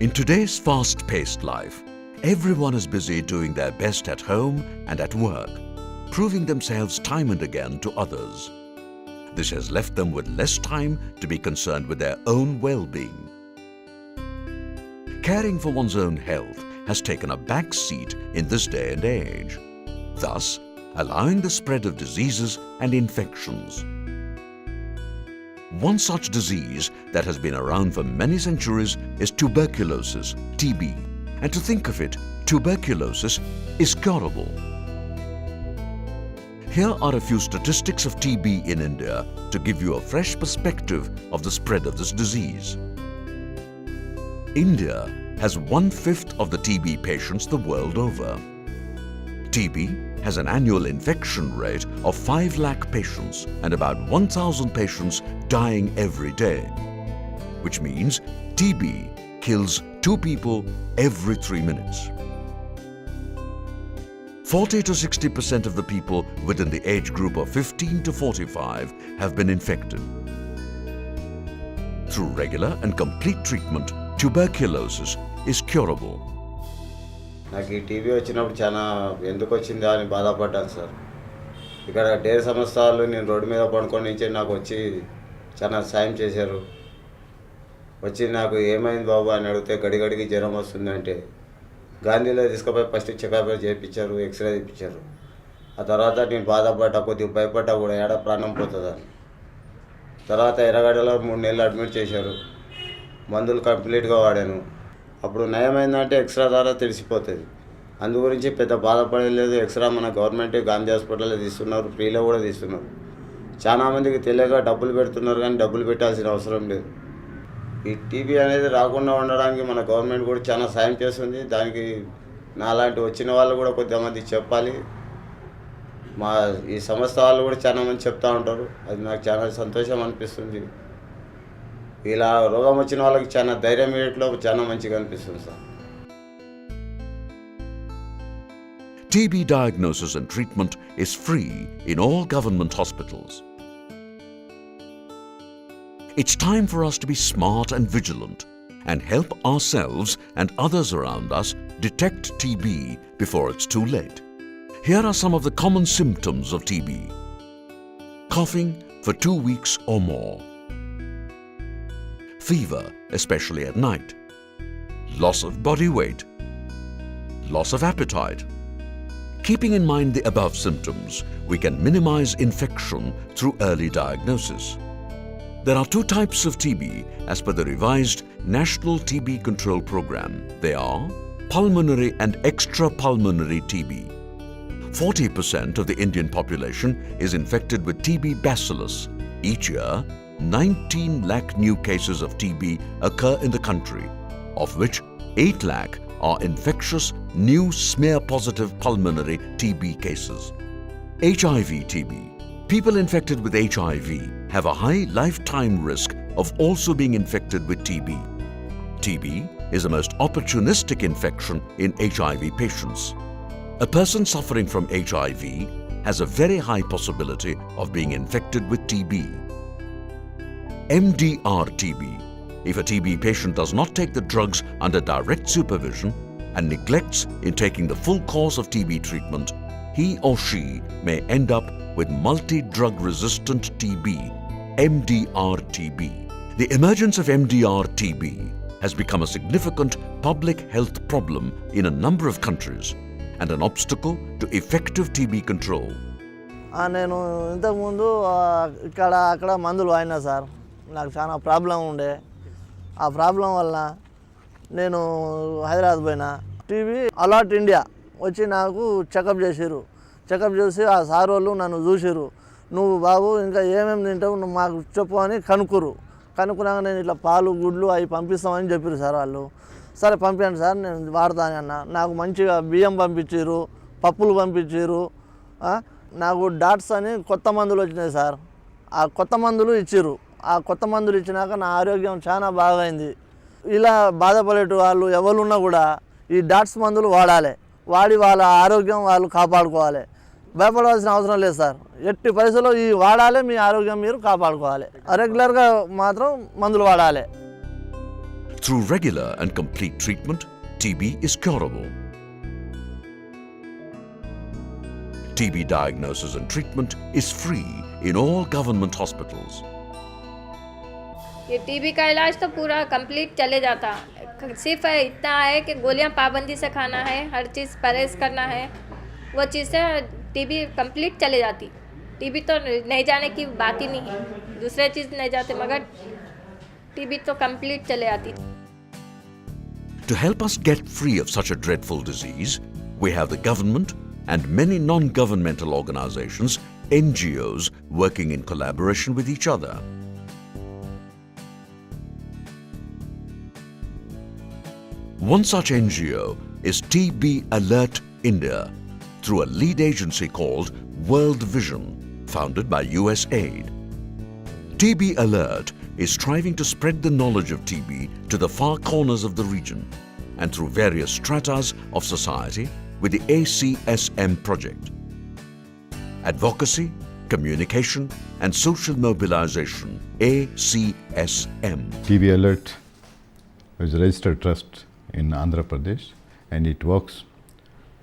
In today's fast-paced life, everyone is busy doing their best at home and at work, proving themselves time and again to others. This has left them with less time to be concerned with their own well-being. Caring for one's own health has taken a back seat in this day and age, thus allowing the spread of diseases and infections. One such disease that has been around for many centuries is tuberculosis, TB. And to think of it, tuberculosis is curable. Here are a few statistics of TB in India to give you a fresh perspective of the spread of this disease. India has 1/5 of the TB patients the world over. TB has an annual infection rate of 5 lakh patients and about 1,000 patients dying every day, which means TB kills 2 people every 3 minutes. 40 to 60% of the people within the age group of 15 to 45 have been infected. Through regular and complete treatment, tuberculosis is curable. నాకు ఈ TB వచ్చినప్పుడు చాలా ఎందుకు వచ్చిందా అని బాధపడ్డాను sir. ఇక్కడ dare సంస్థ వాళ్ళు నేను రోడ్డు మీద పడుకొని నుంచి నాకు వచ్చి చాలా సాయం చేశారు. వచ్చి నాకు ఏమైంది బాబు అని అడిగితే గడిగడికి జ్వరం వస్తుందంటే గాంధీలో తీసుకుపోయి ఫస్ట్ చెకప్ చేయించారు, ఎక్స్రే తీయించారు. ఆ తర్వాత నేను బాధపడ్డా, కొద్దిగా భయపడ్డా కూడా ఏడ ప్రాణం పోతుందని. తర్వాత ఎర్రగడ్డలో 3 నెలలు అడ్మిట్ చేశారు. మందులు కంప్లీట్గా వాడాను. అప్పుడు నయమైందంటే ఎక్స్రా ద్వారా తెలిసిపోతుంది. అందు గురించి పెద్ద బాధపడలేదు. ఎక్స్రా మన గవర్నమెంట్ గాంధీ హాస్పిటల్లో తీస్తున్నారు, ఫ్రీలో కూడా తీస్తున్నారు. చాలామందికి తెలియక డబ్బులు పెడుతున్నారు, కానీ డబ్బులు పెట్టాల్సిన అవసరం లేదు. ఈ టీబీ అనేది రాకుండా ఉండడానికి మన గవర్నమెంట్ కూడా చాలా సాయం చేస్తుంది. దానికి నాలాంటి వచ్చిన వాళ్ళు కూడా కొద్దిమంది చెప్పాలి. మా ఈ సంస్థ వాళ్ళు కూడా చాలామంది చెప్తూ ఉంటారు. అది నాకు చాలా సంతోషం అనిపిస్తుంది. ఇలా రోగం వచ్చిన వాళ్ళకి చాలా ధైర్యం ఇవ్వట్లో చాలా మంచిగా అనిపిస్తుంది sir. TB diagnosis and treatment is free in all government hospitals. It's time for us to be smart and vigilant and help ourselves and others around us detect TB before it's too late. Here are some of the common symptoms of TB. Coughing for 2 weeks or more. Fever, especially at night. Loss of body weight. Loss of appetite. Keeping in mind the above symptoms, we can minimize infection through early diagnosis. There are 2 types of TB as per the revised National TB Control Program. They are pulmonary and extrapulmonary TB. 40% of the Indian population is infected with TB bacillus. Each year, 19 lakh new cases of TB occur in the country, of which 8 lakh are infectious new smear-positive pulmonary TB cases. HIV TB. People infected with HIV have a high lifetime risk of also being infected with TB. TB is the most opportunistic infection in HIV patients. A person suffering from HIV has a very high possibility of being infected with TB. MDR TB. If a TB patient does not take the drugs under direct supervision and neglects in taking the full course of TB treatment, he or she may end up with multi-drug resistant TB, MDR TB. The emergence of MDR TB has become a significant public health problem in a number of countries and an obstacle to effective TB control. నేను ఇంతకుముందు అక్కడ మందులు వాడినా sir. నాకు చాలా problem ఉండే. ఆ problem వల్ల నేను హైదరాబాద్ పోయినా. టీవీ అలర్ట్ ఇండియా వచ్చి నాకు చెకప్ చేసిర్రు. చెకప్ చేసి ఆ సార్ వాళ్ళు నన్ను చూసిర్రు. నువ్వు బాబు ఇంకా ఏమేమి తింటావు నువ్వు మాకు చెప్పు అని కనుక్కున్నాక నేను ఇట్లా పాలు గుడ్లు అవి పంపిస్తామని చెప్పారు సార్ వాళ్ళు. సరే పంపించండి సార్ నేను వాడతాను అన్న. నాకు మంచిగా బియ్యం పంపించారు, పప్పులు పంపించారు. నాకు డాట్స్ అని కొత్త మందులు వచ్చినాయి సార్. ఆ కొత్త మందులు ఇచ్చారు. ఆ కొత్త మందులు ఇచ్చినాక నా ఆరోగ్యం చాలా బాగైంది. ఇలా బాధపడేట వాళ్ళు ఎవరున్నా కూడా ఈ డాట్స్ మందులు వాడాలి. వాడి వాళ్ళ ఆరోగ్యం వాళ్ళు కాపాడుకోవాలి. భయపడవలసిన అవసరం లేదు సార్. ఎట్టి పరిస్థితుల్లో ఈ వాడాలి, మీ ఆరోగ్యం మీరు కాపాడుకోవాలి. రెగ్యులర్గా మాత్రం మందులు వాడాలి. Through regular and complete treatment, TB is curable. TB diagnosis and treatment is free in all government hospitals. ये टीबी का इलाज तो पूरा कंप्लीट चले जाता, सिर्फ इतना है कि गोलियां पाबंदी से खाना है, हर चीज़ परहेज करना है, वो चीज़ से टीबी कंप्लीट चले जाती। टीबी तो नहीं जाने की बात ही नहीं है, दूसरे चीज़ नहीं जाते, मगर टीबी तो कंप्लीट चले जाती। To help us get free of such a dreadful disease, we have the government and many non-governmental organizations, NGOs, working in collaboration with each other. One such NGO is TB Alert India, through a lead agency called World Vision, founded by USAID. TB Alert is striving to spread the knowledge of TB to the far corners of the region and through various stratas of society with the ACSM project. Advocacy, Communication and Social Mobilization, ACSM. TB Alert is a registered trust in Andhra Pradesh, and it works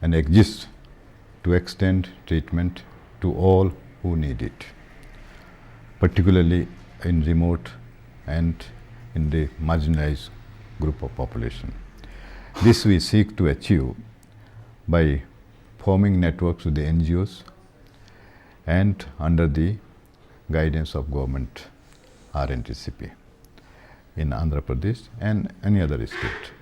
and exists to extend treatment to all who need it, particularly in remote and in the marginalized group of population. This we seek to achieve by forming networks with the NGOs and under the guidance of government RNTCP in Andhra Pradesh and any other state.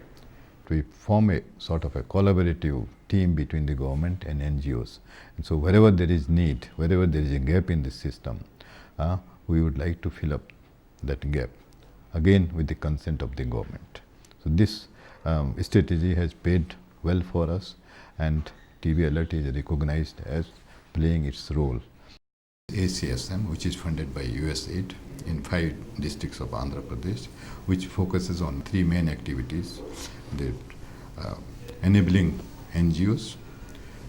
We form a sort of a collaborative team between the government and NGOs. And so wherever there is need, wherever there is a gap in the system, we would like to fill up that gap, again with the consent of the government. So this strategy has paid well for us, and TB Alert is recognized as playing its role. ACSM, which is funded by USAID in 5 districts of Andhra Pradesh, which focuses on 3 main activities: the enabling NGOs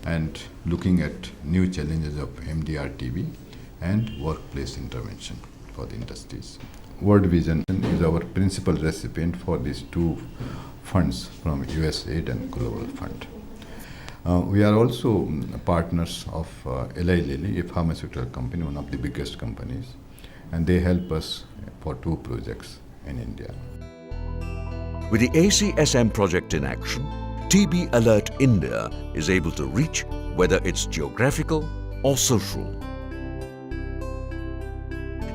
and looking at new challenges of MDR TB and workplace intervention for the industries. World Vision is our principal recipient for these 2 funds from USAID and Global Fund. We are also partners of Eli Lilly, a pharmaceutical company, one of the biggest companies, and they help us for 2 projects in India. With the ACSM project in action, TB Alert India is able to reach whether it's geographical or social.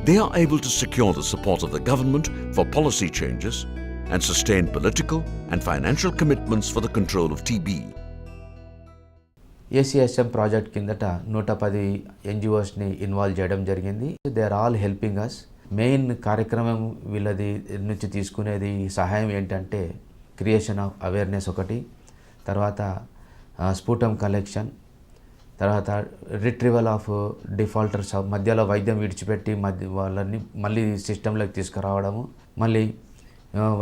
They are able to secure the support of the government for policy changes and sustain political and financial commitments for the control of TB. ACSM project కిందట 110 ఎన్జిఓస్ని involve చేయడం జరిగింది. They are all helping us. Main కార్యక్రమం వీళ్ళది నుంచి తీసుకునేది సహాయం ఏంటంటే క్రియేషన్ ఆఫ్ అవేర్నెస్ ఒకటి, తర్వాత స్ఫూటం కలెక్షన్, తర్వాత రిట్రీవల్ ఆఫ్ డిఫాల్టర్స్, మధ్యలో వైద్యం విడిచిపెట్టి వాళ్ళని మళ్ళీ సిస్టంలోకి తీసుకురావడము, మళ్ళీ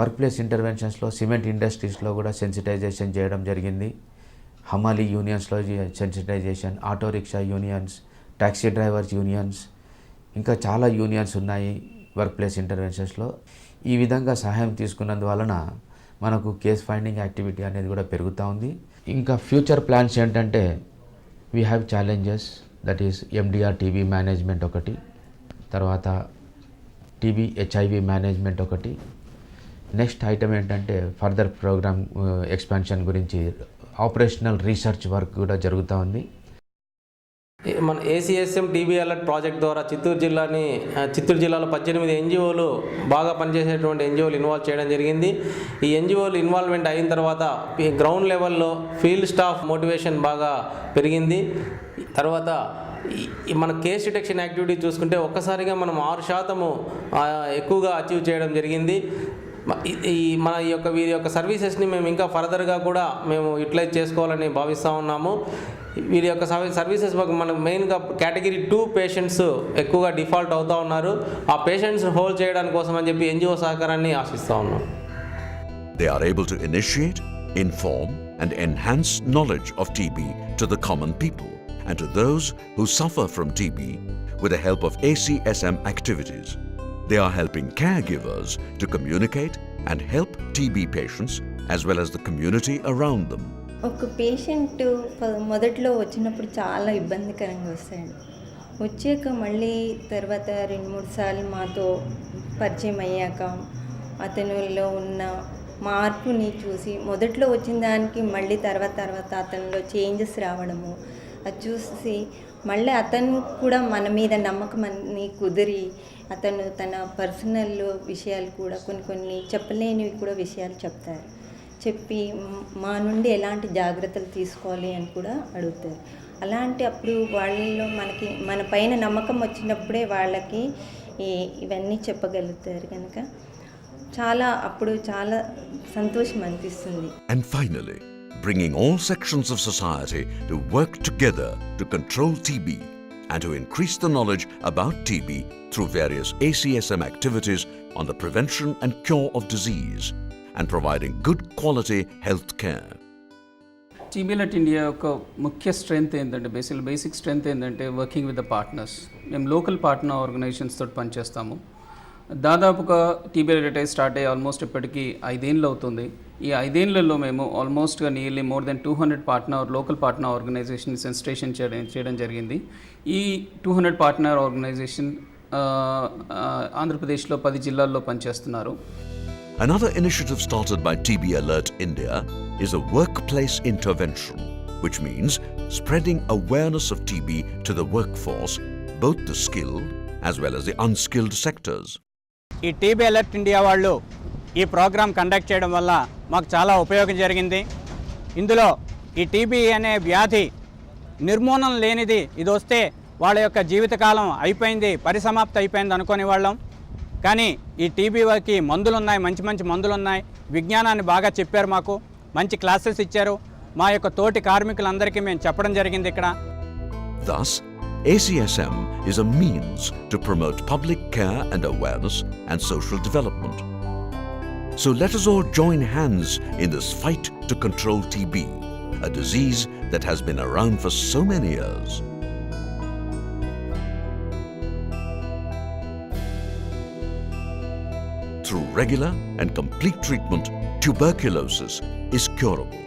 వర్క్ ప్లేస్ ఇంటర్వెన్షన్స్లో సిమెంట్ ఇండస్ట్రీస్లో కూడా సెన్సిటైజేషన్ చేయడం జరిగింది. హమాలీ యూనియన్స్లో sensitization, auto rickshaw unions, taxi drivers unions, ఇంకా చాలా యూనియన్స్ ఉన్నాయి వర్క్ ప్లేస్ ఇంటర్వెన్షన్స్లో. ఈ విధంగా సహాయం తీసుకున్నందువలన మనకు కేస్ ఫైండింగ్ యాక్టివిటీ అనేది కూడా పెరుగుతూ ఉంది. ఇంకా ఫ్యూచర్ ప్లాన్స్ ఏంటంటే we have challenges, that is MDR TB management ఒకటి, తర్వాత టీబీ హెచ్ఐవి మేనేజ్మెంట్ ఒకటి. నెక్స్ట్ ఐటమ్ ఏంటంటే ఫర్దర్ ప్రోగ్రామ్ ఎక్స్పాన్షన్ గురించి ఆపరేషనల్ రీసెర్చ్ వర్క్ కూడా జరుగుతూ ఉంది. మన ACSM TB అలర్ట్ ప్రాజెక్ట్ ద్వారా చిత్తూరు జిల్లాలో 18 ఎన్జిఓలు బాగా పనిచేసేటువంటి ఎన్జిఓలు ఇన్వాల్వ్ చేయడం జరిగింది. ఈ ఎన్జిఓలు ఇన్వాల్వ్మెంట్ అయిన తర్వాత గ్రౌండ్ లెవెల్లో ఫీల్డ్ స్టాఫ్ మోటివేషన్ బాగా పెరిగింది. తర్వాత మన కేస్ డిటెక్షన్ యాక్టివిటీ చూసుకుంటే ఒక్కసారిగా మనం 6% ఎక్కువగా అచీవ్ చేయడం జరిగింది. వీరి యొక్క సర్వీసెస్ని మేము ఇంకా ఫర్దర్గా కూడా మేము యూటిలైజ్ చేసుకోవాలని భావిస్తూ ఉన్నాము. వీరి యొక్క సర్వీసెస్ మనకు మెయిన్గా కేటగిరీ 2 పేషెంట్స్ ఎక్కువగా డిఫాల్ట్ అవుతూ ఉన్నారు. ఆ పేషెంట్స్ హోల్డ్ చేయడానికి కోసం అని చెప్పి ఎన్జిఓ సహకారాన్ని ఆశిస్తూ ఉన్నాం. They are able to initiate, inform and enhance knowledge of TB to the common people and to those who suffer from TB with the help of ACSM activities. They are helping caregivers to communicate, and help TB patients as well as the community around them. ఒక patient మొదట్లో వచ్చినప్పుడు చాలా ఇబ్బందికరంగా వస్తాడు. వచ్చాక మళ్ళీ తర్వాత 2-3 సార్లు మాతో పరిచయం అయ్యాక అతనిలో ఉన్న మార్పుని చూసి మొదట్లో వచ్చిన దానికి మళ్ళీ తర్వాత అతనిలో చేంజెస్ రావడము అది చూసి మళ్ళీ అతను కూడా మన మీద నమ్మకం అని కుదిరి అతను తన పర్సనల్ విషయాలు కూడా కొన్ని చెప్పలేనివి కూడా విషయాలు చెప్తారు. చెప్పి మా నుండి ఎలాంటి జాగ్రత్తలు తీసుకోవాలి అని కూడా అడుగుతారు. అలాంటి అప్పుడు వాళ్ళలో మనకి మన పైన నమ్మకం వచ్చినప్పుడే వాళ్ళకి ఇవన్నీ చెప్పగలుగుతారు కనుక అప్పుడు చాలా సంతోషం అనిపిస్తుంది. And finally, bringing all sections of society to work together to control TB and to increase the knowledge about TB through various ACSM activities on the prevention and cure of disease and providing good quality health care. TB Alert India యొక్క ముఖ్య strength ఏంటంటే basic strength ఏంటంటే working with the partners. మేము local partner organisations తోటి పనిచేస్తాము. దాదాపుగా TB Alert start అయ్యి almost ఇప్పటికీ 5 ఏళ్ళు అవుతుంది. ఈ 5 ఏళ్లలో మేము ఆల్మోస్ట్గా nearly more than 200 local partner organisation sensitization చేయడం జరిగింది. ఈ 200 పార్ట్నర్ ఆర్గనైజేషన్ ఆంధ్రప్రదేశ్లో 10 జిల్లాల్లో పనిచేస్తున్నారు. Another initiative started by TB Alert India is a workplace intervention, which means spreading awareness of TB to the workforce, both the skilled as well as the unskilled sectors. ఈ TB Alert India వాళ్ళు ఈ programme conduct చేయడం వల్ల మాకు చాలా ఉపయోగం జరిగింది. ఇందులో ఈ టీబీ అనే వ్యాధి నిర్మూలన లేనిది, ఇది వస్తే వాళ్ళ యొక్క జీవితకాలం అయిపోయింది, పరిసమాప్తి అయిపోయింది అనుకునే వాళ్ళం. కానీ ఈ టీబీకి మందులు ఉన్నాయి, మంచి మందులు ఉన్నాయి. విజ్ఞానాన్ని బాగా చెప్పారు, మాకు మంచి క్లాసెస్ ఇచ్చారు. మా యొక్క తోటి కార్మికులందరికీ మేము చెప్పడం జరిగింది ఇక్కడ. Thus, ACSM is a means to promote public care and awareness and social development. So let us all join hands in this fight to control TB, a disease that has been around for so many years. Through regular and complete treatment, tuberculosis is curable.